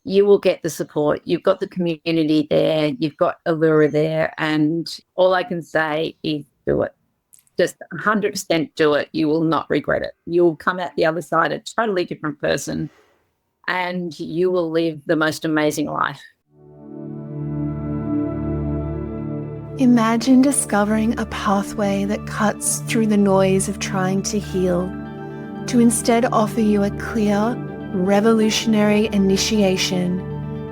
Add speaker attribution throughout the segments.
Speaker 1: you will get the support. You've got the community there. You've got Allura there. And all I can say is do it. Just 100% do it. You will not regret it. You'll come out the other side a totally different person, and you will live the most amazing life.
Speaker 2: Imagine discovering a pathway that cuts through the noise of trying to heal, to instead offer you a clear, revolutionary initiation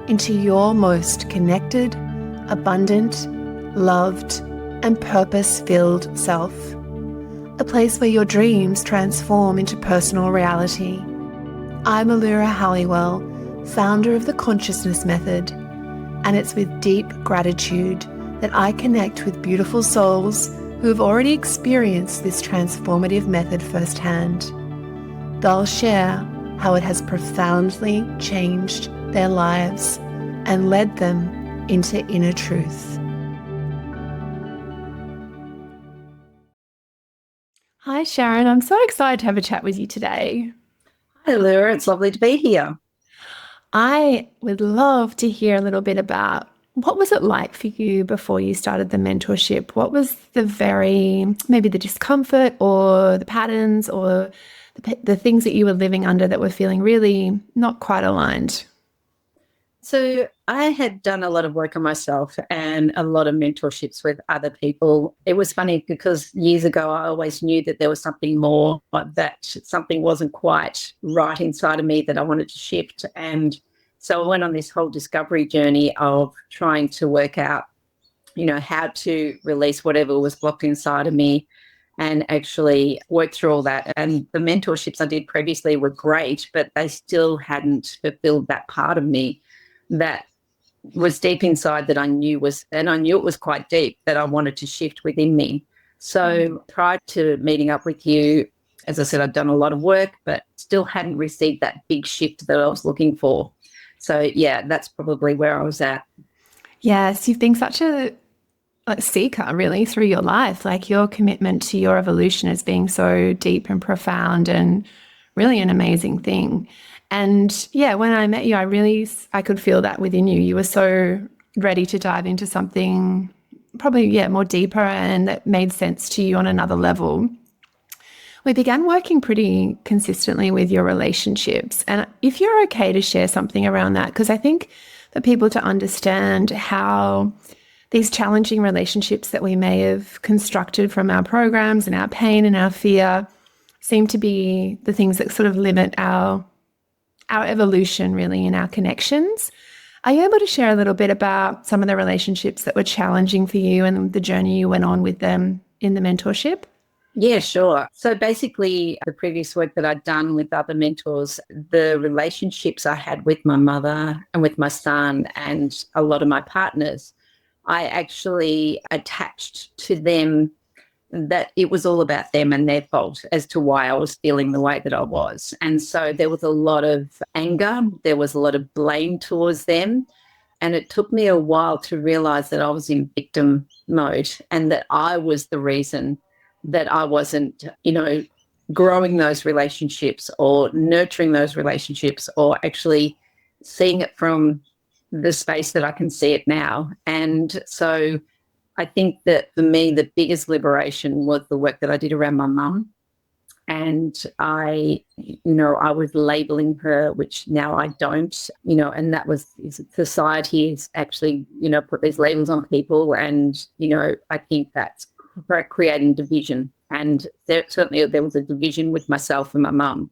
Speaker 2: into your most connected, abundant, loved, and purpose-filled self. A place where your dreams transform into personal reality. I'm Allura Halliwell, founder of the Consciousness Method, and it's with deep gratitude that I connect with beautiful souls who have already experienced this transformative method firsthand. They'll share how it has profoundly changed their lives and led them into inner truth. Hi, Sharon. I'm so excited to have a chat with you today.
Speaker 1: Hi, Laura. It's lovely to be here.
Speaker 2: I would love to hear a little bit about what was it like for you before you started the mentorship? What was maybe the discomfort or the patterns or the things that you were living under that were feeling really not quite aligned?
Speaker 1: So I had done a lot of work on myself and a lot of mentorships with other people. It was funny because years ago, I always knew that there was something more, but that something wasn't quite right inside of me that I wanted to shift. And so I went on this whole discovery journey of trying to work out, how to release whatever was blocked inside of me and actually work through all that. And the mentorships I did previously were great, but they still hadn't fulfilled that part of me that was deep inside that I knew it was quite deep, that I wanted to shift within me. So prior to meeting up with you, as I said, I'd done a lot of work, but still hadn't received that big shift that I was looking for. So yeah, that's probably where I was at.
Speaker 2: Yes, you've been such a seeker really through your life. Like your commitment to your evolution as being so deep and profound and really an amazing thing. And yeah, when I met you, I could feel that within you. You were so ready to dive into something probably, more deeper and that made sense to you on another level. We began working pretty consistently with your relationships. And if you're okay to share something around that, because I think for people to understand how these challenging relationships that we may have constructed from our programs and our pain and our fear seem to be the things that sort of limit our evolution really in our connections. Are you able to share a little bit about some of the relationships that were challenging for you and the journey you went on with them in the mentorship?
Speaker 1: Yeah, sure. So basically, the previous work that I'd done with other mentors, the relationships I had with my mother and with my son and a lot of my partners, I actually attached to them that it was all about them and their fault as to why I was feeling the way that I was. And so there was a lot of anger, there was a lot of blame towards them. And it took me a while to realize that I was in victim mode and that I was the reason that I wasn't, growing those relationships or nurturing those relationships or actually seeing it from the space that I can see it now. And so I think that for me, the biggest liberation was the work that I did around my mum. And I was labeling her, which now I don't, and that was society is actually, put these labels on people. And, I think that's creating division. And certainly there was a division with myself and my mum.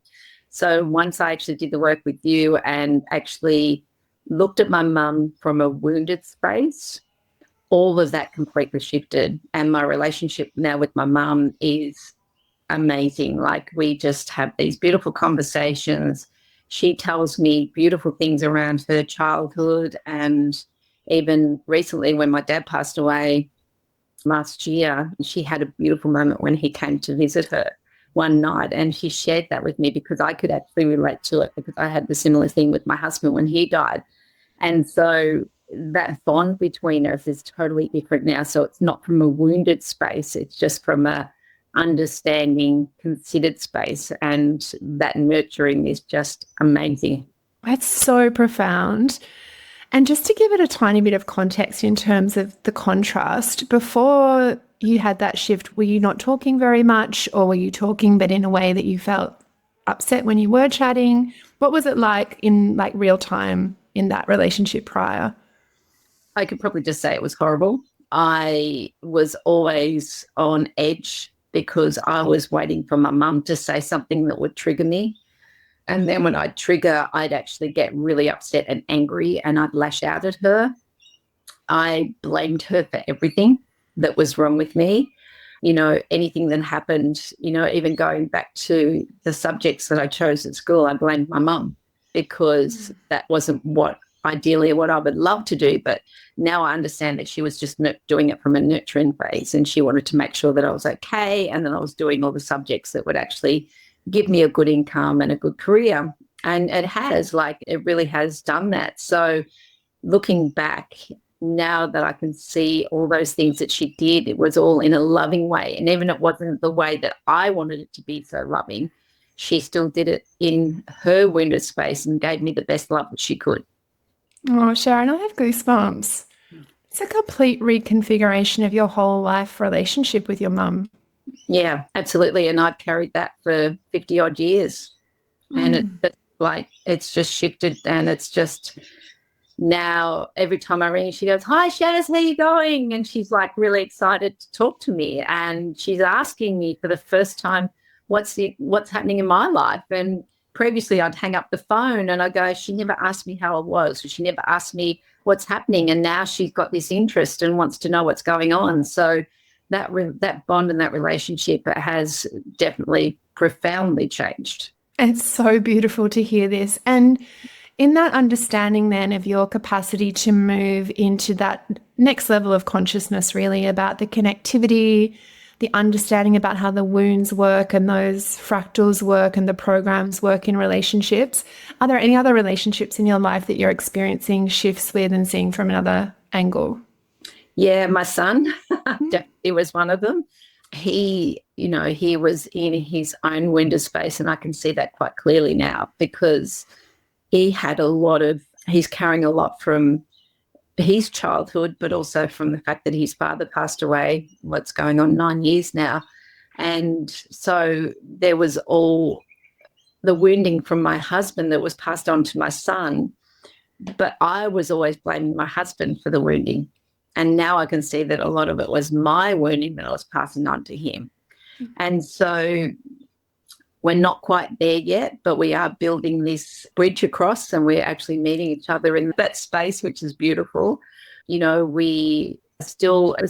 Speaker 1: So once I actually did the work with you and actually looked at my mum from a wounded space, all of that completely shifted. And my relationship now with my mum is amazing. Like we just have these beautiful conversations. She tells me beautiful things around her childhood. And even recently when my dad passed away last year, she had a beautiful moment when he came to visit her one night. And she shared that with me because I could actually relate to it because I had the similar thing with my husband when he died. And so that bond between us is totally different now. So it's not from a wounded space. It's just from a understanding, considered space. And that nurturing is just amazing.
Speaker 2: That's so profound. And just to give it a tiny bit of context in terms of the contrast, before you had that shift, were you not talking very much, or were you talking but in a way that you felt upset when you were chatting? What was it like in like real time in that relationship prior?
Speaker 1: I could probably just say it was horrible. I was always on edge because I was waiting for my mum to say something that would trigger me. And then when I'd trigger, I'd actually get really upset and angry and I'd lash out at her. I blamed her for everything that was wrong with me. Anything that happened, even going back to the subjects that I chose at school, I blamed my mum because that wasn't ideally what I would love to do. But now I understand that she was just doing it from a nurturing phase, and she wanted to make sure that I was okay and that I was doing all the subjects that would actually give me a good income and a good career. And it really has done that. So looking back, now that I can see all those things that she did, it was all in a loving way. And even it wasn't the way that I wanted it to be so loving, she still did it in her wounded space and gave me the best love that she could.
Speaker 2: Oh, Sharon, I have goosebumps. It's a complete reconfiguration of your whole life relationship with your mum.
Speaker 1: Yeah, absolutely. And I've carried that for 50 odd years. And it's just shifted, and it's just now every time I ring, she goes, "Hi, Shaz, how you going?" And she's like really excited to talk to me. And she's asking me for the first time, what's happening in my life? And previously I'd hang up the phone and I go, she never asked me how I was. She never asked me what's happening. And now she's got this interest and wants to know what's going on. So that bond and that relationship has definitely profoundly changed.
Speaker 2: It's so beautiful to hear this. And in that understanding then of your capacity to move into that next level of consciousness, really about the connectivity, the understanding about how the wounds work and those fractals work and the programs work in relationships, are there any other relationships in your life that you're experiencing shifts with and seeing from another angle?
Speaker 1: Yeah, my son definitely was one of them. He was in his own wounded space, and I can see that quite clearly now because he's carrying a lot from his childhood, but also from the fact that his father passed away, what's going on 9 years now. And so there was all the wounding from my husband that was passed on to my son, but I was always blaming my husband for the wounding. And now I can see that a lot of it was my wounding that I was passing on to him. And so we're not quite there yet, but we are building this bridge across, and we're actually meeting each other in that space, which is beautiful. It's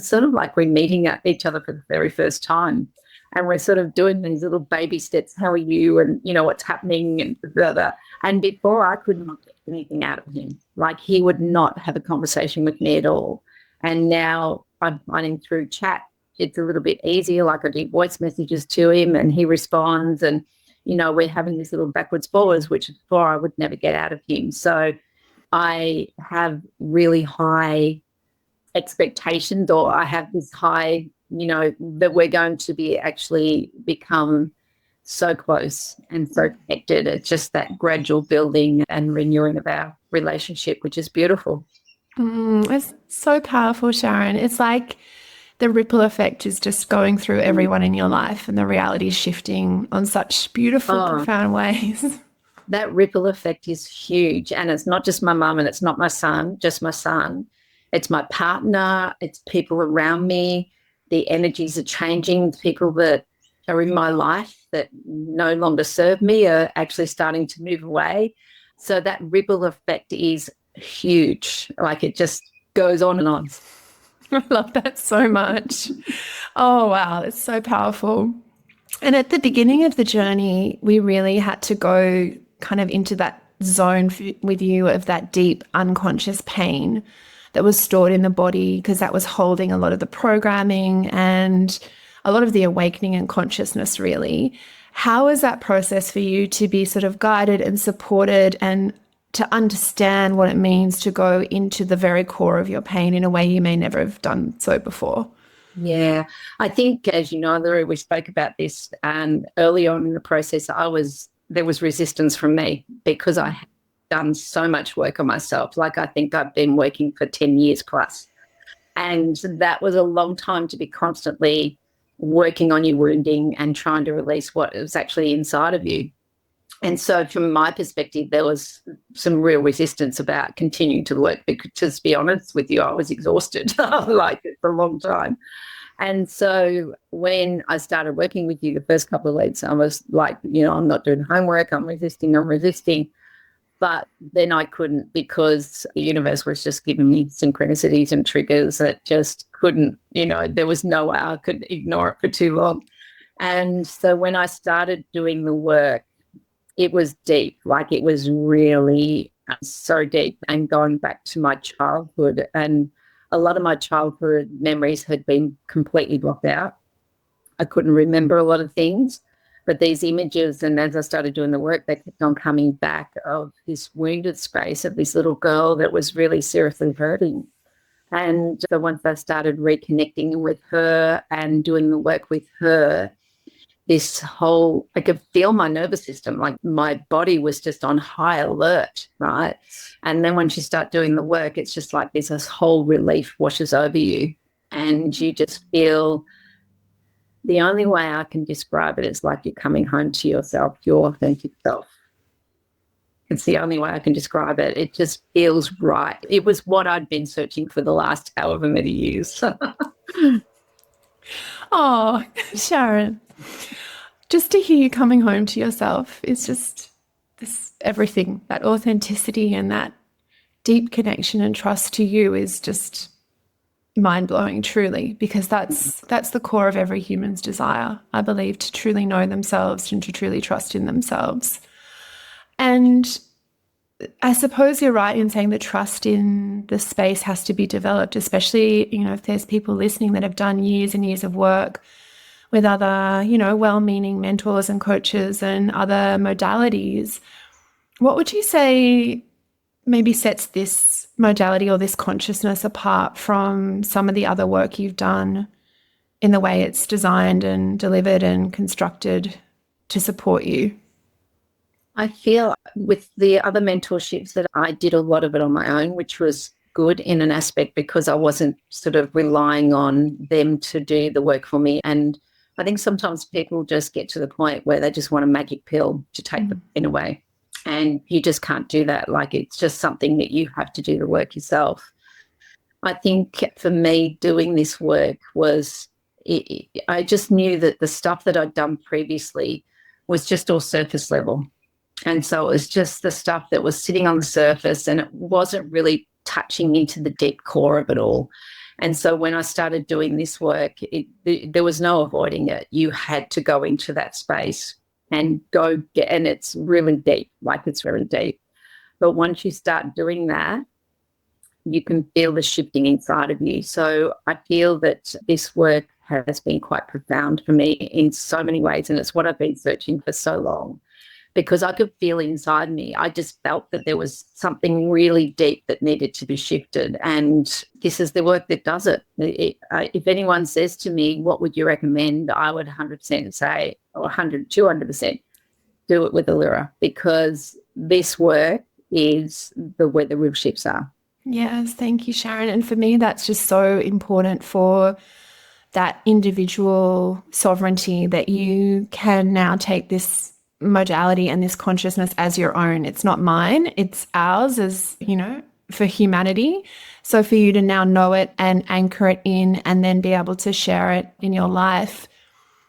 Speaker 1: sort of like we're meeting each other for the very first time. And we're sort of doing these little baby steps. How are you? And, what's happening? And blah, blah. And before, I could not get anything out of him. Like, he would not have a conversation with me at all. And now I'm finding through chat, it's a little bit easier. Like, I do voice messages to him and he responds. And, we're having this little backwards forwards, which before I would never get out of him. So I have really high expectations, or I have this high, that we're going to be actually become so close and so connected. It's just that gradual building and renewing of our relationship, which is beautiful.
Speaker 2: It's so powerful, Sharon. It's like the ripple effect is just going through everyone in your life, and the reality is shifting on such beautiful, profound ways.
Speaker 1: That ripple effect is huge. And it's not just my mum, and it's not my son, just my son. It's my partner. It's people around me. The energies are changing. People that are in my life that no longer serve me are actually starting to move away. So that ripple effect is huge. Like, it just goes on and on.
Speaker 2: I love that so much. Oh, wow. It's so powerful. And at the beginning of the journey, we really had to go kind of into that zone with you of that deep unconscious pain that was stored in the body, because that was holding a lot of the programming and a lot of the awakening and consciousness, really. How was that process for you to be sort of guided and supported and to understand what it means to go into the very core of your pain in a way you may never have done so before?
Speaker 1: Yeah, I think, as you know, Larue, we spoke about this early on in the process. There was resistance from me because I had done so much work on myself. Like, I think I've been working for 10 years plus. And that was a long time to be constantly working on your wounding and trying to release what was actually inside of you. And so from my perspective, there was some real resistance about continuing to work because, to be honest with you, I was exhausted. Like, it's a long time. And so when I started working with you the first couple of weeks, I was like, I'm not doing homework, I'm resisting. But then I couldn't, because the universe was just giving me synchronicities and triggers that just couldn't, there was no way I could ignore it for too long. And so when I started doing the work, it was deep. Like, it was really so deep, and going back to my childhood. And a lot of my childhood memories had been completely blocked out. I couldn't remember a lot of things. But these images, and as I started doing the work, they kept on coming back, of this wounded space of this little girl that was really seriously hurting. And so once I started reconnecting with her and doing the work with her, I could feel my nervous system, like my body was just on high alert, right? And then once you start doing the work, it's just like this whole relief washes over you, and you just feel, the only way I can describe it is like you're coming home to yourself, your authentic self. It's the only way I can describe it. It just feels right. It was what I'd been searching for the last however many years.
Speaker 2: Oh, Sharon, just to hear you coming home to yourself is just everything. That authenticity and that deep connection and trust to you is just mind-blowing, truly, because that's the core of every human's desire, I believe, to truly know themselves and to truly trust in themselves. And I suppose you're right in saying that trust in the space has to be developed, especially, if there's people listening that have done years and years of work with other, well-meaning mentors and coaches and other modalities. What would you say maybe sets this modality or this consciousness apart from some of the other work you've done in the way it's designed and delivered and constructed to support you?
Speaker 1: I feel with the other mentorships that I did a lot of it on my own, which was good in an aspect because I wasn't sort of relying on them to do the work for me. And I think sometimes people just get to the point where they just want a magic pill to take the pain away. And you just can't do that. Like, it's just something that you have to do the work yourself. I think for me, doing this work was, I just knew that the stuff that I'd done previously was just all surface level. And so it was just the stuff that was sitting on the surface, and it wasn't really touching into the deep core of it all. And so when I started doing this work, there was no avoiding it. You had to go into that space and and it's really deep, like it's very deep. But once you start doing that, you can feel the shifting inside of you. So I feel that this work has been quite profound for me in so many ways, and it's what I've been searching for so long, because I could feel inside me. I just felt that there was something really deep that needed to be shifted. And this is the work that does it. If anyone says to me, what would you recommend? I would 100% say, or 100, 200%, do it with Allura, because this work is where the real shifts are.
Speaker 2: Yes, thank you, Sharon. And for me, that's just so important for that individual sovereignty, that you can now take this modality and this consciousness as your own. It's not mine, it's ours, as for humanity. So for you to now know it and anchor it in and then be able to share it in your life,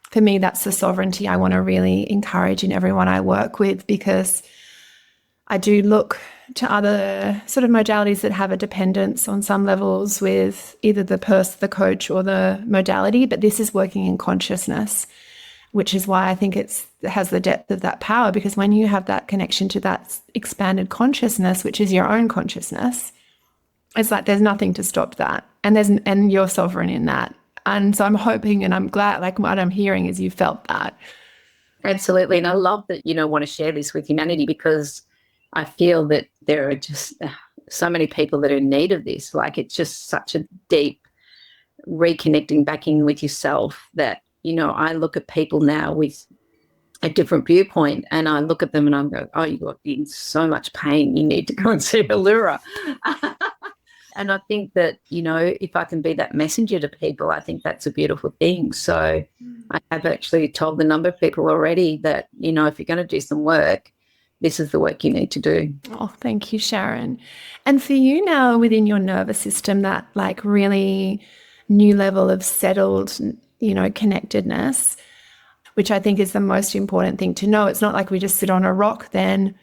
Speaker 2: for me, that's the sovereignty I want to really encourage in everyone I work with, because I do look to other sort of modalities that have a dependence on some levels with either the the coach or the modality, but this is working in consciousness, which is why I think it has the depth of that power, because when you have that connection to that expanded consciousness, which is your own consciousness, it's like there's nothing to stop that. And you're sovereign in that. And so I'm hoping and I'm glad, like what I'm hearing is you felt that.
Speaker 1: Absolutely. And I love that want to share this with humanity, because I feel that there are just so many people that are in need of this. Like, it's just such a deep reconnecting back in with yourself that, I look at people now with a different viewpoint, and I look at them and I'm going, oh, you're in so much pain, you need to go and see a Lura. And I think that, if I can be that messenger to people, I think that's a beautiful thing. So I have actually told a number of people already that, if you're going to do some work, this is the work you need to do.
Speaker 2: Oh, thank you, Sharon. And for you now within your nervous system, that like really new level of settled, connectedness, which I think is the most important thing to know. It's not like we just sit on a rock then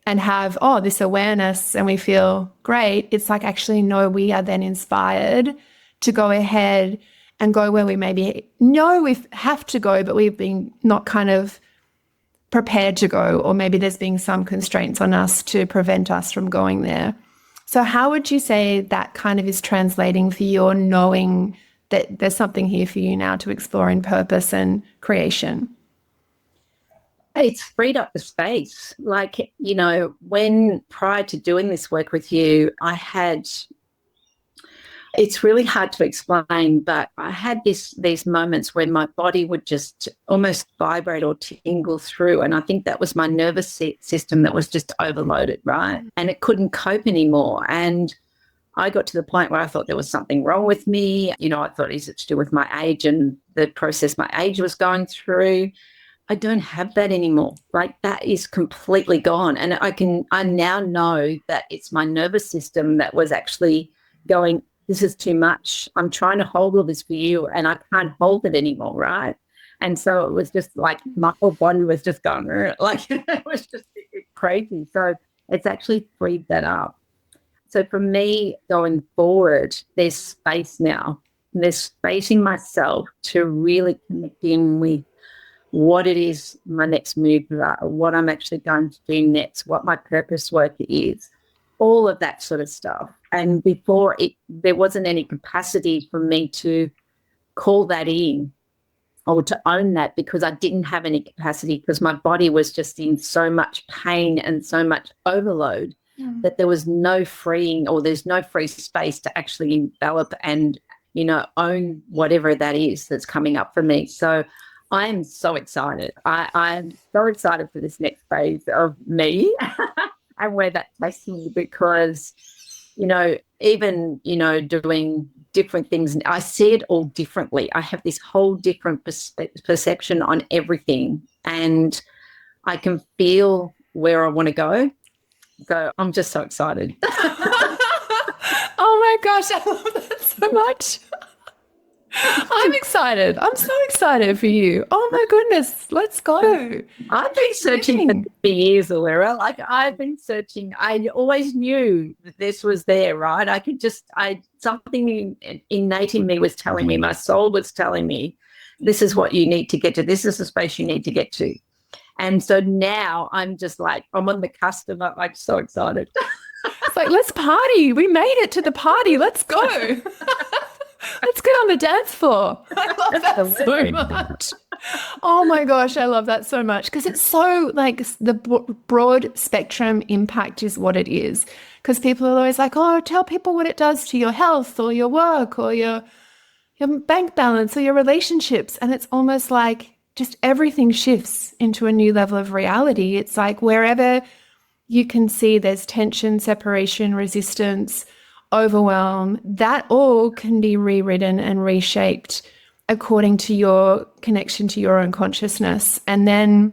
Speaker 2: and have, this awareness and we feel great. It's like, actually, no, we are then inspired to go ahead and go where we maybe know we have to go, but we've been not kind of prepared to go, or maybe there's been some constraints on us to prevent us from going there. So how would you say that kind of is translating for you, or knowing that there's something here for you now to explore in purpose and creation?
Speaker 1: It's freed up the space. Like, when prior to doing this work with you, it's really hard to explain, but I had these moments when my body would just almost vibrate or tingle through. And I think that was my nervous system that was just overloaded, right? And it couldn't cope anymore. And I got to the point where I thought there was something wrong with me. I thought, is it to do with my age and the process my age was going through? I don't have that anymore. Like, that is completely gone. And I now know that it's my nervous system that was actually going, this is too much. I'm trying to hold all this for you and I can't hold it anymore, right? And so it was just like my whole body was just going, like, it was just crazy. So it's actually freed that up. So for me going forward, there's space now. There's space in myself to really connect in with what it is my next move are, what I'm actually going to do next, what my purpose work is, all of that sort of stuff. And before there wasn't any capacity for me to call that in or to own that, because I didn't have any capacity, because my body was just in so much pain and so much overload that there was no freeing, or there's no free space to actually envelop and, own whatever that is that's coming up for me. So I am so excited. I'm so excited for this next phase of me and where that takes me, because, even, doing different things, I see it all differently. I have this whole different perception on everything, and I can feel where I want to go. So I'm just so excited.
Speaker 2: Oh my gosh, I love that so much. I'm excited. I'm so excited for you. Oh my goodness, let's go.
Speaker 1: I've been searching for years, Alira. Like, I've been searching. I always knew that this was there, right? Something innate in me was telling me, my soul was telling me, this is what you need to get to. This is the space you need to get to. And so now I'm just like, I'm on the cusp of it, like, so excited.
Speaker 2: It's like, let's party. We made it to the party. Let's go. Let's get on the dance floor. I love that so much. Oh my gosh, I love that so much, because it's so like the broad spectrum impact is what it is. Because people are always like, oh, tell people what it does to your health or your work or your bank balance or your relationships. And it's almost like just everything shifts into a new level of reality. It's like wherever you can see there's tension, separation, resistance, overwhelm, that all can be rewritten and reshaped according to your connection to your own consciousness. And then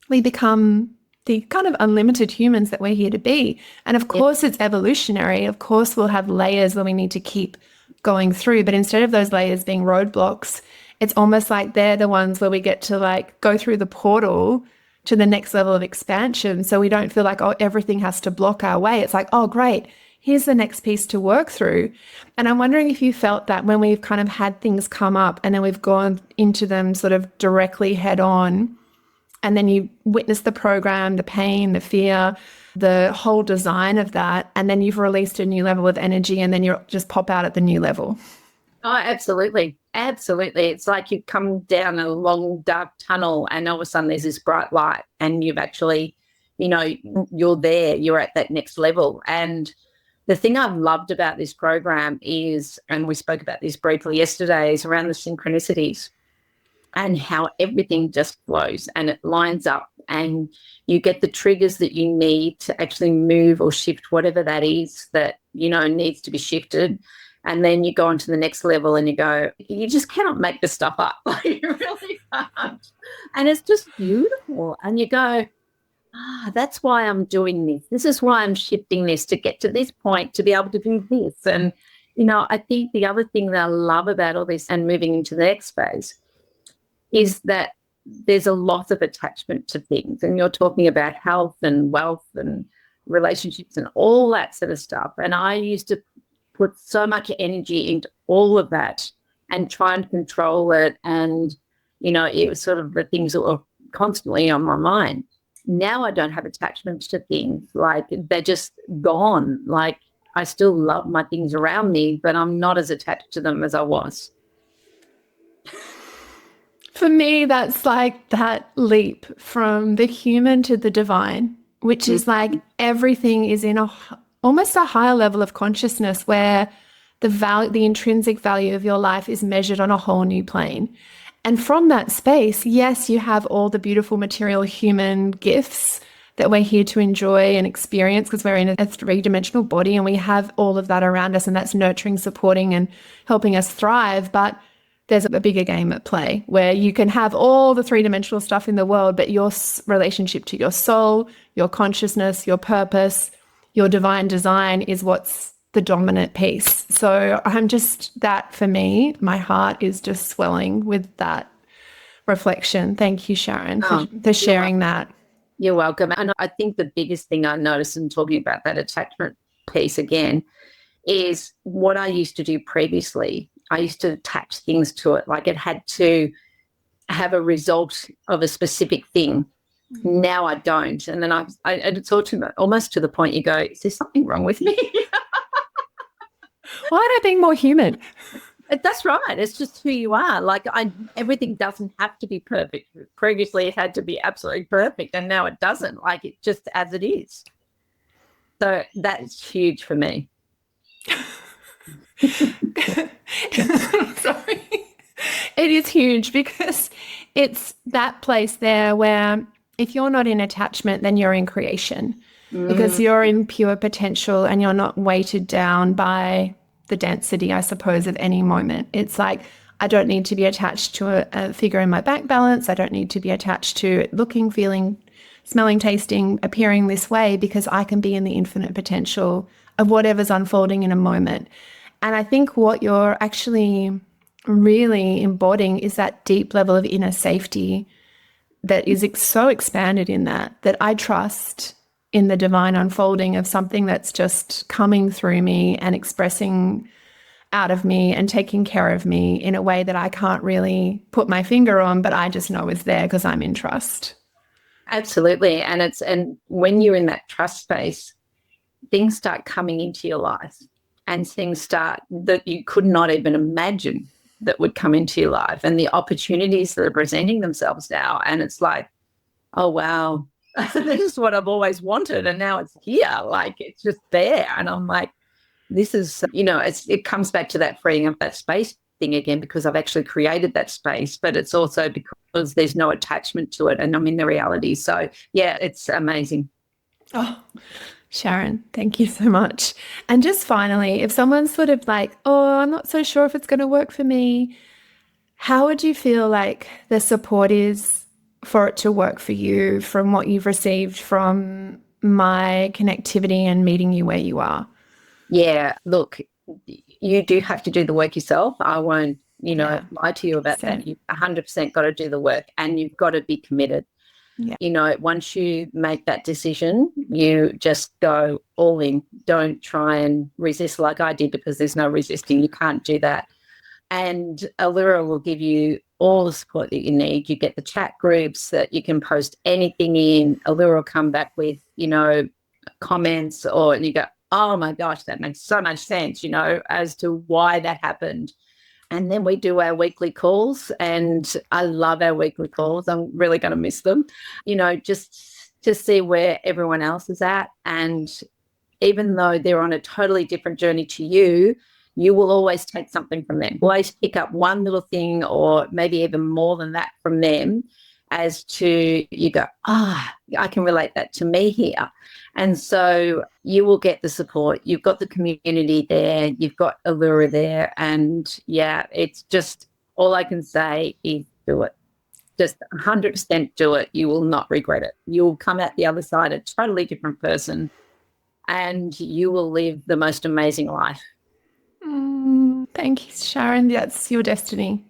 Speaker 2: we become the kind of unlimited humans that we're here to be. And of course, it's evolutionary. Of course, we'll have layers that we need to keep going through. But instead of those layers being roadblocks, it's almost like they're the ones where we get to like go through the portal to the next level of expansion. So we don't feel like, oh, everything has to block our way. It's like, oh, great, here's the next piece to work through. And I'm wondering if you felt that when we've kind of had things come up and then we've gone into them sort of directly head on, and then you witness the program, the pain, the fear, the whole design of that, and then you've released a new level of energy, and then you just pop out at the new level.
Speaker 1: Oh, absolutely. Absolutely. It's like you come down a long, dark tunnel and all of a sudden there's this bright light and you've actually, you're there, you're at that next level. And the thing I've loved about this program is, and we spoke about this briefly yesterday, is around the synchronicities. and how everything just flows and it lines up, and you get the triggers that you need to actually move or shift whatever that is that, needs to be shifted. And then you go on to the next level and you go, you just cannot make this stuff up. Like, you really can't. And it's just beautiful. And you go, that's why I'm doing this. This is why I'm shifting this to get to this point, to be able to do this. And, I think the other thing that I love about all this and moving into the next phase is that there's a lot of attachment to things. And you're talking about health and wealth and relationships and all that sort of stuff. And I used to put so much energy into all of that and try and control it. And, it was sort of the things that were constantly on my mind. Now I don't have attachments to things. Like, they're just gone. Like, I still love my things around me, but I'm not as attached to them as I was.
Speaker 2: For me, that's like that leap from the human to the divine, which is like everything is in almost a higher level of consciousness where the intrinsic value of your life is measured on a whole new plane. And from that space, yes, you have all the beautiful material human gifts that we're here to enjoy and experience because we're in a three-dimensional body and we have all of that around us, and that's nurturing, supporting, and helping us thrive. But there's a bigger game at play where you can have all the three-dimensional stuff in the world, but your relationship to your soul, your consciousness, your purpose, your divine design is what's the dominant piece. So that for me, my heart is just swelling with that reflection. Thank you, Sharon, for sharing that.
Speaker 1: You're welcome. And I think the biggest thing I noticed in talking about that attachment piece again is what I used to do previously. I used to attach things to it, like it had to have a result of a specific thing. Now I don't. And then it's almost to the point you go, is there something wrong with me?
Speaker 2: Why am I being more human?
Speaker 1: That's right. It's just who you are. Like, everything doesn't have to be perfect. Previously, it had to be absolutely perfect, and now it doesn't. Like, it just as it is. So that's huge for me.
Speaker 2: Sorry. It is huge because it's that place there where if you're not in attachment, then you're in creation because you're in pure potential and you're not weighted down by the density, I suppose, of any moment. It's like, I don't need to be attached to a figure in my bank balance. I don't need to be attached to looking, feeling, smelling, tasting, appearing this way, because I can be in the infinite potential of whatever's unfolding in a moment. And I think what you're actually really embodying is that deep level of inner safety that is so expanded in that I trust in the divine unfolding of something that's just coming through me and expressing out of me and taking care of me in a way that I can't really put my finger on, but I just know is there because I'm in trust.
Speaker 1: Absolutely. And when you're in that trust space, things start coming into your life, and things start that you could not even imagine that would come into your life, and the opportunities that are presenting themselves now. And it's like, oh, wow, this is what I've always wanted. And now it's here. Like, it's just there. And I'm like, this is, it comes back to that freeing up that space thing again, because I've actually created that space, but it's also because there's no attachment to it and I'm in the reality. So yeah, it's amazing.
Speaker 2: Oh, Sharon, thank you so much. And just finally, if someone's sort of like, oh, I'm not so sure if it's going to work for me, how would you feel like the support is for it to work for you from what you've received from my connectivity and meeting you where you are?
Speaker 1: Yeah, look, you do have to do the work yourself. I won't, lie to you about that. You've 100% got to do the work, and you've got to be committed. Yeah. Once you make that decision, you just go all in. Don't try and resist like I did, because there's no resisting. You can't do that. And Allura will give you all the support that you need. You get the chat groups that you can post anything in. Allura will come back with, comments, and you go, oh my gosh, that makes so much sense, as to why that happened. And then we do our weekly calls, and I love our weekly calls. I'm really going to miss them, just to see where everyone else is at. And even though they're on a totally different journey to you, you will always take something from them. Always pick up one little thing, or maybe even more than that from them, as to you go, I can relate that to me here. And so you will get the support. You've got the community there. You've got Allura there. And yeah, it's just, all I can say is do it. Just 100% do it. You will not regret it. You'll come out the other side a totally different person, and you will live the most amazing life.
Speaker 2: Thank you, Sharon. That's your destiny.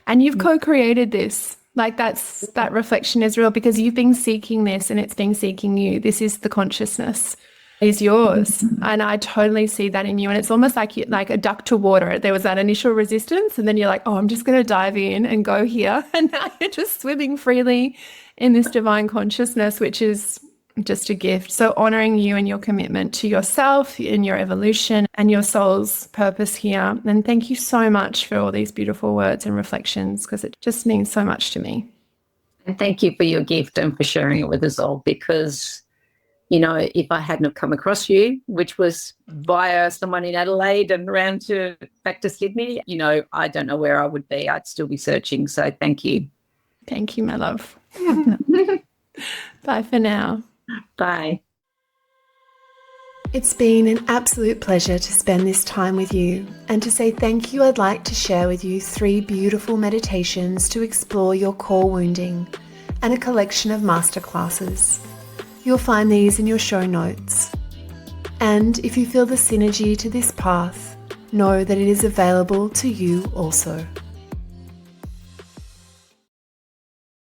Speaker 2: And you've co-created this. Like that reflection is real, because you've been seeking this and it's been seeking you. This is the consciousness. Is yours. And I totally see that in you. And it's almost like a duck to water. There was that initial resistance, and then you're like, oh, I'm just going to dive in and go here. And now you're just swimming freely in this divine consciousness, which is just a gift. So honoring you and your commitment to yourself and your evolution and your soul's purpose here. And thank you so much for all these beautiful words and reflections, because it just means so much to me.
Speaker 1: And thank you for your gift and for sharing it with us all, because if I hadn't have come across you, which was via someone in Adelaide and around back to Sydney, I don't know where I would be. I'd still be searching. So thank you.
Speaker 2: Thank you, my love. Bye for now.
Speaker 1: Bye.
Speaker 3: It's been an absolute pleasure to spend this time with you. And to say thank you, I'd like to share with you 3 beautiful meditations to explore your core wounding, and a collection of masterclasses. You'll find these in your show notes. And if you feel the synergy to this path, know that it is available to you also.